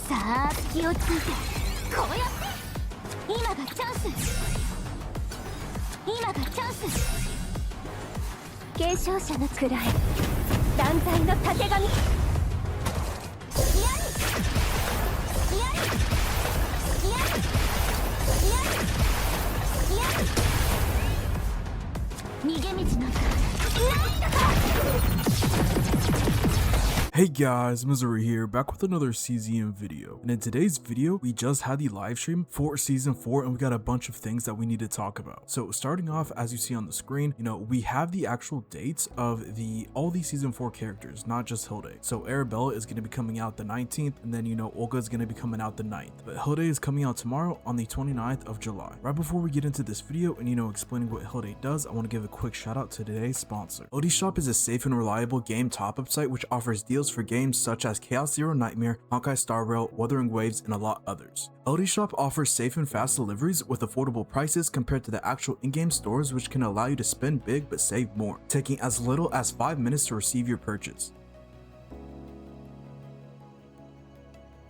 さあ気をついてこうやって今がチャンス今がチャンス継承者の位断罪のたてがみ逃げ道なんかないんだからHey guys, Missouri here, back with another CZM video. And in today's video, we just had the live stream for season 4 and we got a bunch of things that we need to talk about. So starting off, as you see on the screen, we have the actual dates of all the season 4 characters, not just Hilde. So Arabella is going to be coming out the 19th, and then Olga is going to be coming out the 9th. But Hilde is coming out tomorrow on the 29th of July. Right before we get into this video and explaining what Hilde does, I want to give a quick shout out to today's sponsor. LDShop is a safe and reliable game top-up site which offers deals for games such as Chaos Zero Nightmare, Honkai Star Rail, Wuthering Waves, and a lot others. LDShop offers safe and fast deliveries with affordable prices compared to the actual in-game stores, which can allow you to spend big but save more, taking as little as 5 minutes to receive your purchase.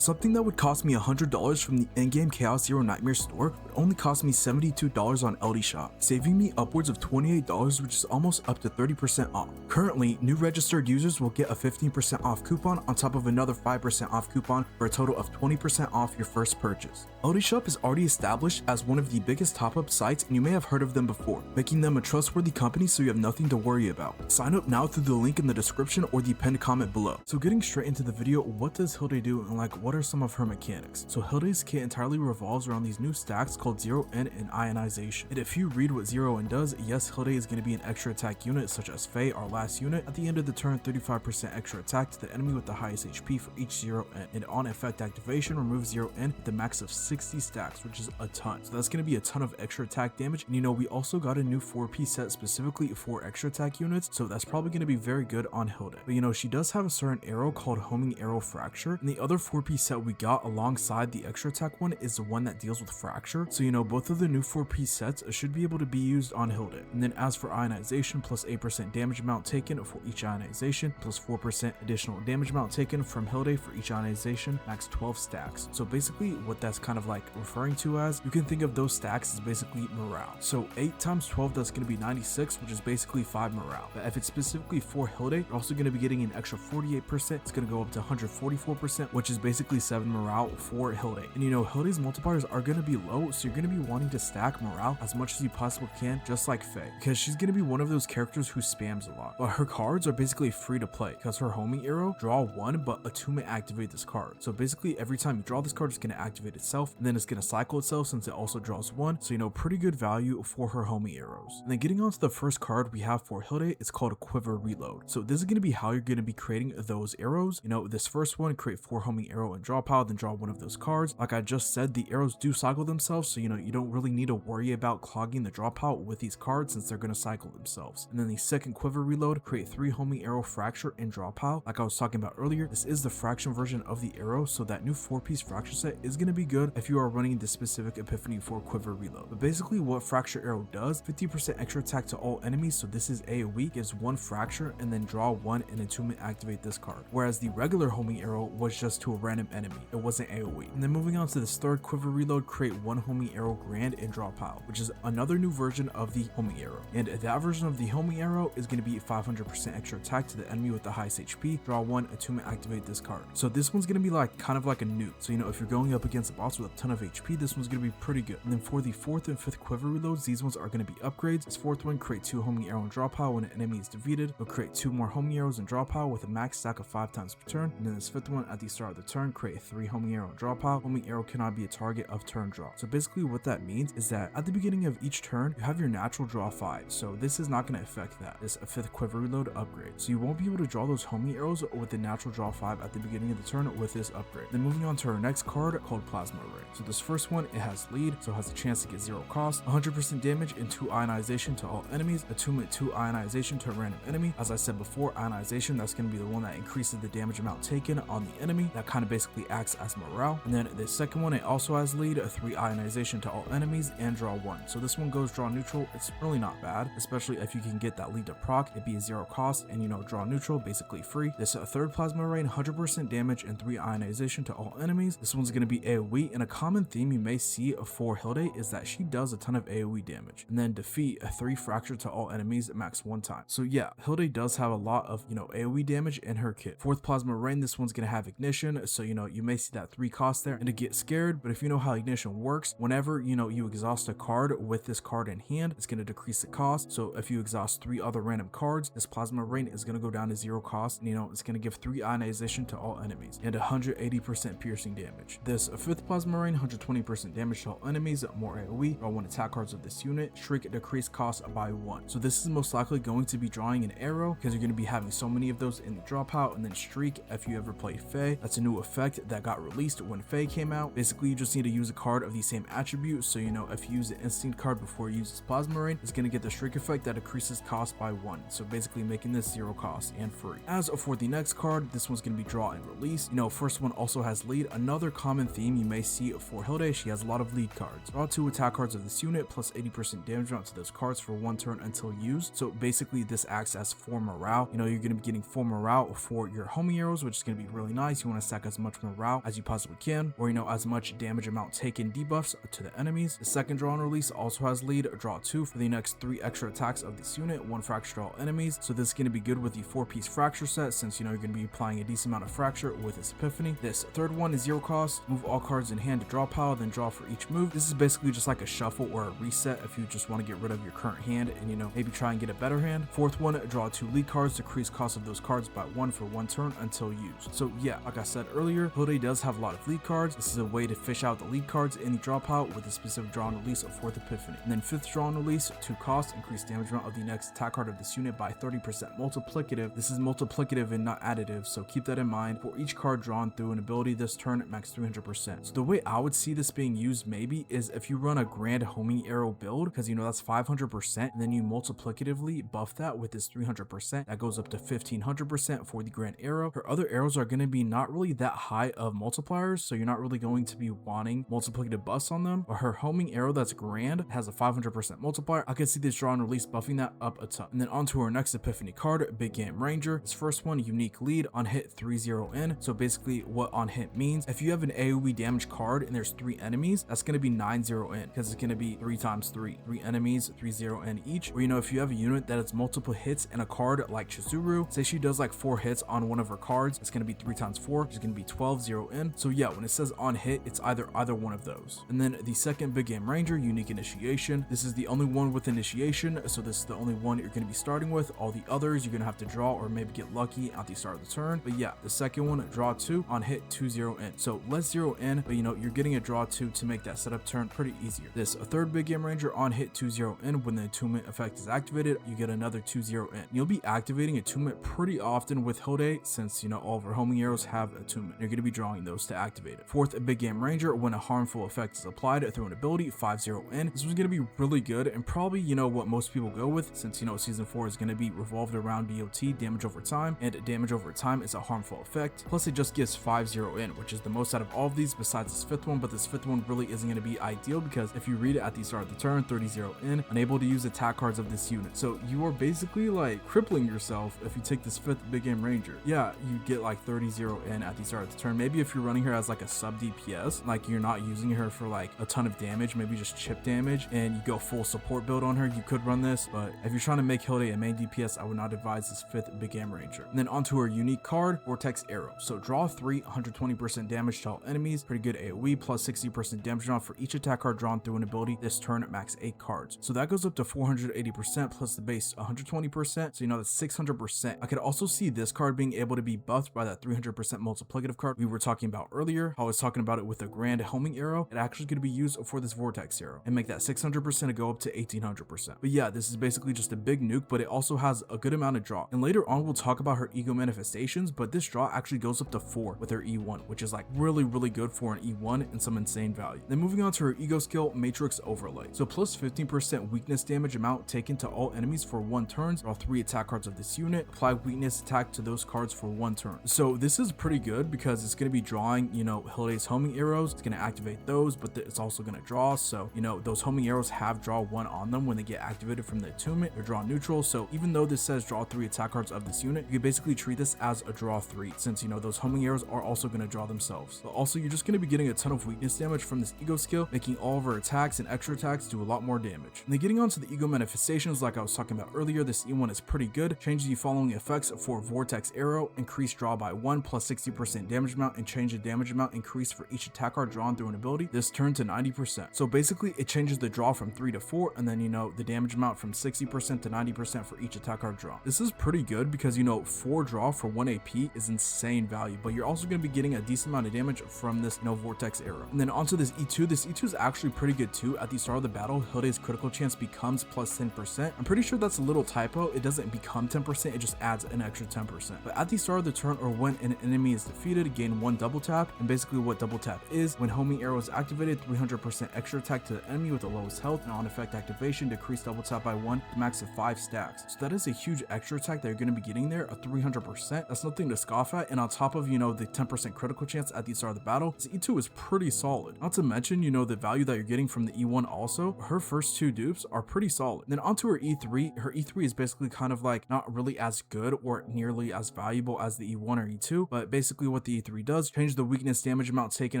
Something that would cost me $100 from the in-game Chaos Zero Nightmare store would only cost me $72 on LDShop, saving me upwards of $28, which is almost up to 30% off. Currently, new registered users will get a 15% off coupon on top of another 5% off coupon for a total of 20% off your first purchase. LDShop is already established as one of the biggest top-up sites, and you may have heard of them before, making them a trustworthy company so you have nothing to worry about. Sign up now through the link in the description or the pinned comment below. So getting straight into the video, what does Hilde do and what are some of her mechanics? So Hilde's kit entirely revolves around these new stacks called 0N and Ionization. And if you read what 0N does, yes, Hilde is going to be an extra attack unit such as Faye, our last unit. At the end of the turn, 35% extra attack to the enemy with the highest HP for each 0N. And on effect activation, remove 0N with the max of 60 stacks, which is a ton. So that's going to be a ton of extra attack damage. And we also got a new 4-piece set specifically for extra attack units, so that's probably going to be very good on Hilde. But she does have a certain arrow called Homing Arrow Fracture, and the other 4-piece set we got alongside the extra attack one is the one that deals with fracture. So both of the new 4-piece sets should be able to be used on Hilde. And then as for Ionization, plus 8% damage amount taken for each Ionization, plus 4% additional damage amount taken from Hilde for each Ionization, max 12 stacks. So basically what that's kind of like referring to as, you can think of those stacks as basically morale. So 8 times 12, that's going to be 96, which is basically 5 morale. But if it's specifically for Hilde, you're also going to be getting an extra 48%. It's going to go up to 144%, which is basically 7 morale for Hilde. And Hilde's multipliers are going to be low, so you're going to be wanting to stack morale as much as you possibly can, just like Faye, because she's going to be one of those characters who spams a lot. But her cards are basically free to play, because her homing arrow, draw 1, but attunement activate this card. So basically every time you draw this card, it's going to activate itself, and then it's going to cycle itself since it also draws 1. So pretty good value for her homing arrows. And then getting on to the first card we have for Hilde, it's called Quiver Reload. So this is going to be how you're going to be creating those arrows. This first one, create 4 homing arrow and draw pile, then draw one of those cards. Like I just said, the arrows do cycle themselves, so you don't really need to worry about clogging the draw pile with these cards since they're going to cycle themselves. And then the second Quiver Reload, create 3 homing arrow fracture and draw pile. Like I was talking about earlier, this is the fraction version of the arrow, so that new 4-piece fracture set is going to be good if you are running this specific epiphany for Quiver Reload. But basically what fracture arrow does, 50% extra attack to all enemies, so this is AoE, gives 1 fracture and then draw 1 and attunement activate this card. Whereas the regular homing arrow was just to a random enemy, it wasn't AoE. And then moving on to this third Quiver Reload, create 1 homing arrow grand and draw pile, which is another new version of the homing arrow. And that version of the homing arrow is going to be 500% extra attack to the enemy with the highest HP, draw 1, attunement activate this card. So this one's going to be kind of like a nuke. So if you're going up against a boss with a ton of HP, this one's going to be pretty good. And then for the 4th and 5th Quiver Reloads, these ones are going to be upgrades. This 4th one, create 2 homing arrow and draw pile when an enemy is defeated. It'll create 2 more homing arrows and draw pile with a max stack of 5 times per turn. And then this 5th one, at the start of the turn, create 3 homing arrow and draw pile. Homing arrow cannot be a target of turn draw. So basically what that means is that at the beginning of each turn, you have your natural draw 5. So this is not going to affect that. This 5th Quiver Reload upgrade. So you won't be able to draw those homing arrows with the natural draw 5 at the beginning of the turn with this upgrade. Then moving on to our next card called Plasma Ray. So this first one, it has lead, so it has a chance to get 0 cost, 100% damage and 2 ionization to all enemies, attunement 2 ionization to a random enemy. As I said before, ionization, that's going to be the one that increases the damage amount taken on the enemy. That kind of basically basically acts as morale. And then the second one, it also has lead, 3 ionization to all enemies, and draw 1. So this one goes draw neutral. It's really not bad, especially if you can get that lead to proc. It'd be a 0 cost, and draw neutral, basically free. This third plasma rain, 100% damage and 3 ionization to all enemies. This one's going to be AoE, and a common theme you may see for Hilde is that she does a ton of AoE damage. And then defeat, 3 fracture to all enemies, max 1 time. So yeah, Hilde does have a lot of AoE damage in her kit. Fourth plasma rain, this one's going to have ignition, so you may see that 3 cost there, and to get scared, but if you know how ignition works, whenever you exhaust a card with this card in hand, it's going to decrease the cost. So if you exhaust 3 other random cards, this plasma rain is going to go down to 0 cost, and it's going to give 3 ionization to all enemies and 180% piercing damage. This fifth plasma rain, 120% damage to all enemies, more AoE, draw 1 attack cards of this unit, shrink decrease cost by 1. So this is most likely going to be drawing an arrow because you're going to be having so many of those in the dropout. And then streak, if you ever play Fae, that's a new effect that got released when Fae came out. Basically, you just need to use a card of the same attribute. So if you use the instinct card before you use this plasma rain, it's going to get the streak effect that decreases cost by 1. So basically making this 0 cost and free. As for the next card, this one's going to be draw and release. First one also has lead. Another common theme you may see for Hilde, she has a lot of lead cards. Draw 2 attack cards of this unit plus 80% damage amount to those cards for 1 turn until used. So basically this acts as 4 morale. You're going to be getting 4 morale for your homing arrows, which is going to be really nice. You want to stack as much morale as you possibly can, or as much damage amount taken debuffs to the enemies. The second draw and release also has lead. Draw 2 for the next 3 extra attacks of this unit, 1 fracture to all enemies. So this is going to be good with the 4-piece fracture set, since you're going to be applying a decent amount of fracture with this epiphany. This third one is 0 cost. Move all cards in hand to draw pile, then draw for each move. This is basically just like a shuffle or a reset if you just want to get rid of your current hand and maybe try and get a better hand. Fourth one, draw 2 lead cards, decrease cost of those cards by 1 for 1 turn until used. So yeah, like I said earlier, Hilde does have a lot of lead cards. This is a way to fish out the lead cards in the drop out with a specific draw and release of 4th epiphany. And then 5th draw and release, 2 cost, increase damage amount of the next attack card of this unit by 30%. Multiplicative. This is multiplicative and not additive, so keep that in mind. For each card drawn through an ability this turn, max 300%. So the way I would see this being used maybe is if you run a grand homing arrow build, because that's 500%, and then you multiplicatively buff that with this 300%, that goes up to 1500% for the grand arrow. Her other arrows are going to be not really that high of multipliers, so you're not really going to be wanting multiplicative buffs on them. But her homing arrow that's grand has a 500% multiplier. I could see this draw and release buffing that up a ton. And then onto our next epiphany card, Big Game Ranger. This first one, unique lead, on hit 3-0-N. So basically what on hit means, if you have an AoE damage card and there's 3 enemies, that's going to be 9-0-N, because it's going to be 3 times 3 enemies, 3-0-N each. Or if you have a unit that has multiple hits and a card like Chizuru, say she does like 4 hits on one of her cards, it's going to be 3 times 4, which is going to be 12-0-N. So yeah, when it says on hit, it's either one of those. And then the second Big Game Ranger, unique initiation. This is the only one with initiation, so this is the only one you're going to be starting with. All the others you're going to have to draw or maybe get lucky at the start of the turn. But yeah, the second one, draw 2, on hit 2-0-N. So less 0-N, but you're getting a draw 2 to make that setup turn pretty easier. This third Big Game Ranger, on hit 2-0-N, when the attunement effect is activated, you get another 2-0-N. You'll be activating attunement pretty often with Hilde, since all of her homing arrows have attunement. You're going to be drawing those to activate it. Fourth Big Game Ranger, when a harmful effect is applied through an ability, 5-0-N. This was going to be really good, and probably what most people go with, since season 4 is going to be revolved around DOT, damage over time, and damage over time is a harmful effect. Plus it just gives 5-0-N, which is the most out of all of these besides this 5th one. But this 5th one really isn't going to be ideal, because if you read it at the start of the turn, 30-0-N, unable to use attack cards of this unit. So you are basically like crippling yourself if you take this 5th Big Game Ranger. Yeah, you get like 30-0-N at the start of the turn. Maybe if you're running her as like a sub DPS, like you're not using her for like a ton of damage, maybe just chip damage, and you go full support build on her, you could run this. But if you're trying to make Hilde a main DPS, I would not advise this 5th Big Game Ranger. And then onto her unique card, Vortex Arrow. So draw 3, 120% damage to all enemies, pretty good AoE, plus 60% damage drawn for each attack card drawn through an ability this turn at max 8 cards. So that goes up to 480% plus the base 120%, so that's 600%. I could also see this card being able to be buffed by that 300% multiplicative card we were talking about earlier. I was talking about it with a grand homing arrow. It actually could be used for this Vortex Arrow and make that 600% go up to 1800%. But yeah, this is basically just a big nuke, but it also has a good amount of draw. And later on we'll talk about her ego manifestations, but this draw actually goes up to 4 with her E1, which is like really good for an E1 and some insane value. Then moving on to her ego skill, Matrix Overlay. So plus 15% weakness damage amount taken to all enemies for 1 turn. Draw 3 attack cards of this unit, apply weakness attack to those cards for 1 turn. So this is pretty good because because it's going to be drawing, you know, Hilde's homing arrows. It's going to activate those, but it's also going to draw. So, you know, those homing arrows have draw 1 on them when they get activated from the attunement. They're draw neutral. So even though this says draw 3 attack cards of this unit, you can basically treat this as a draw 3, since, you know, those homing arrows are also going to draw themselves. But also, you're just going to be getting a ton of weakness damage from this ego skill, making all of her attacks and extra attacks do a lot more damage. And then getting onto the ego manifestations, like I was talking about earlier, this E1 is pretty good. Change the following effects for Vortex Arrow: increase draw by 1 plus 60% damage amount, and change the damage amount increased for each attack card drawn through an ability this turn to 90%. So basically, it changes the draw from 3 to 4, and then, you know, the damage amount from 60% to 90% for each attack card drawn. This is pretty good because, you know, 4 draw for 1 AP is insane value, but you're also going to be getting a decent amount of damage from this, you know, Vortex Arrow. And then onto this E2. This E2 is actually pretty good too. At the start of the battle, Hilde's critical chance becomes plus 10%. I'm pretty sure that's a little typo. It doesn't become 10%, it just adds an extra 10%. But at the start of the turn, or when an enemy is defeated, gain 1 double tap. And basically what double tap is, when homing arrow is activated, 300% extra attack to the enemy with the lowest health, and on effect activation, decrease double tap by 1 to max of 5 stacks. So that is a huge extra attack that you're going to be getting there, a 300%. That's nothing to scoff at. And on top of, you know, the 10% critical chance at the start of the battle, this E2 is pretty solid. Not to mention, you know, the value that you're getting from the E1 also. Her first 2 dupes are pretty solid. Then onto her E3. Her E3 is basically kind of like not really as good or nearly as valuable as the E1 or E2, but basically what the E3 does, change the weakness damage amount taken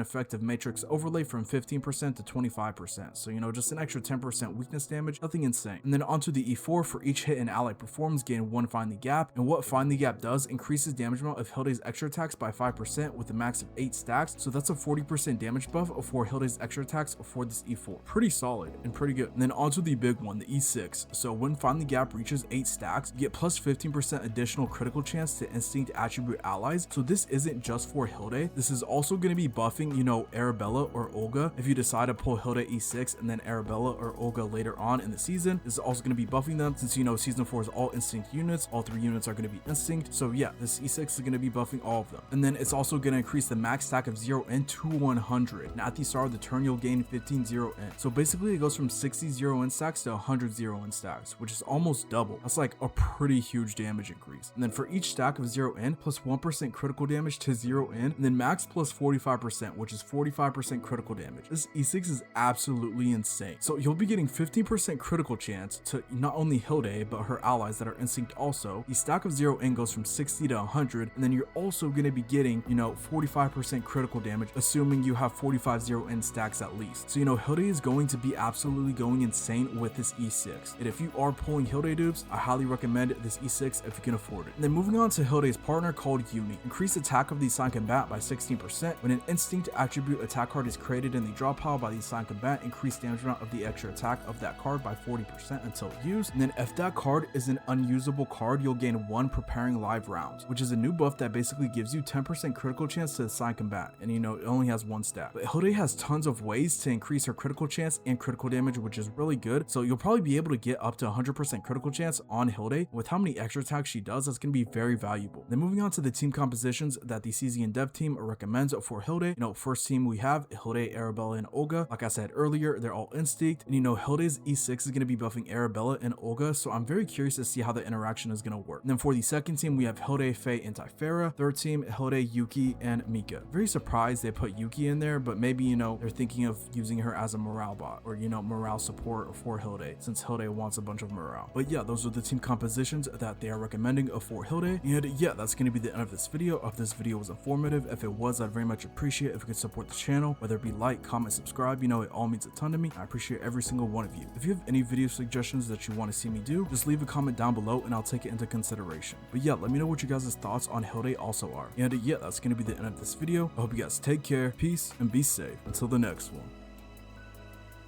effective matrix overlay from 15% to 25%. So, you know, just an extra 10% weakness damage, nothing insane. And then onto the E4. For each hit an ally performs, gain 1 Find the Gap. And what Find the Gap does, increases damage amount of Hilde's extra attacks by 5% with a max of 8 stacks. So that's a 40% damage buff for Hilde's extra attacks for this E4. Pretty solid and pretty good. And then onto the big one, the E6. So when Find the Gap reaches 8 stacks, you get plus 15% additional critical chance to instinct attribute allies. So this isn't just for Hilde. This is also going to be buffing, you know, Arabella or Olga. If you decide to pull Hilde E6 and then Arabella or Olga later on in the season, this is also going to be buffing them, since, you know, season 4 is all instinct units. All 3 units are going to be instinct. So yeah, this E6 is going to be buffing all of them. And then it's also going to increase the max stack of 0N to 100. And at the start of the turn, you'll gain 15 0N. So basically it goes from 60 0N stacks to 100 0N stacks, which is almost double. That's like a pretty huge damage increase. And then for each stack of 0N, plus 1% critical damage to 0N, and then max plus 45%, which is 45% critical damage. This E6 is absolutely insane. So you'll be getting 15% critical chance to not only Hilde, but her allies that are instinct also. The stack of 0N goes from 60 to 100, and then you're also going to be getting, you know, 45% critical damage, assuming you have 45 0N stacks at least. So, you know, Hilde is going to be absolutely going insane with this E6. And if you are pulling Hilde dupes, I highly recommend this E6 if you can afford it. And then moving on to Hilde's partner called Eunie. Increase attack of the assigned combat by 16%. When an instinct attribute attack card is created in the draw pile by the assigned combat, increase damage amount of the extra attack of that card by 40% until used. And then if that card is an unusable card, you'll gain 1 preparing live rounds, which is a new buff that basically gives you 10% critical chance to assign combat. And, you know, it only has 1 stat. But Hilde has tons of ways to increase her critical chance and critical damage, which is really good. So you'll probably be able to get up to 100% critical chance on Hilde. With how many extra attacks she does, that's going to be very valuable. Then moving on to the team compositions that the CZ and Dev team recommends for Hilde. You know, first team we have Hilde, Arabella, and Olga. Like I said earlier, they're all instinct. And, you know, Hilde's E6 is going to be buffing Arabella and Olga. So I'm very curious to see how the interaction is going to work. And then for the second team, we have Hilde, Faye, and Typhara. Third team, Hilde, Yuki, and Mika. Very surprised they put Yuki in there, but maybe, you know, they're thinking of using her as a morale bot, or, you know, morale support for Hilde, since Hilde wants a bunch of morale. But yeah, those are the team compositions that they are recommending for Hilde. And yeah, that's going to be the end of this video. If this video was informative, if it was, I'd very much appreciate if you could support the channel, whether it be like, comment, subscribe. You know, it all means a ton to me. I appreciate every single one of you. If you have any video suggestions that you want to see me do, just leave a comment down below and I'll take it into consideration. But yeah, let me know what you guys' thoughts on Hilde also are. And yeah, that's going to be the end of this video. I hope you guys take care, peace, and be safe. Until the next one.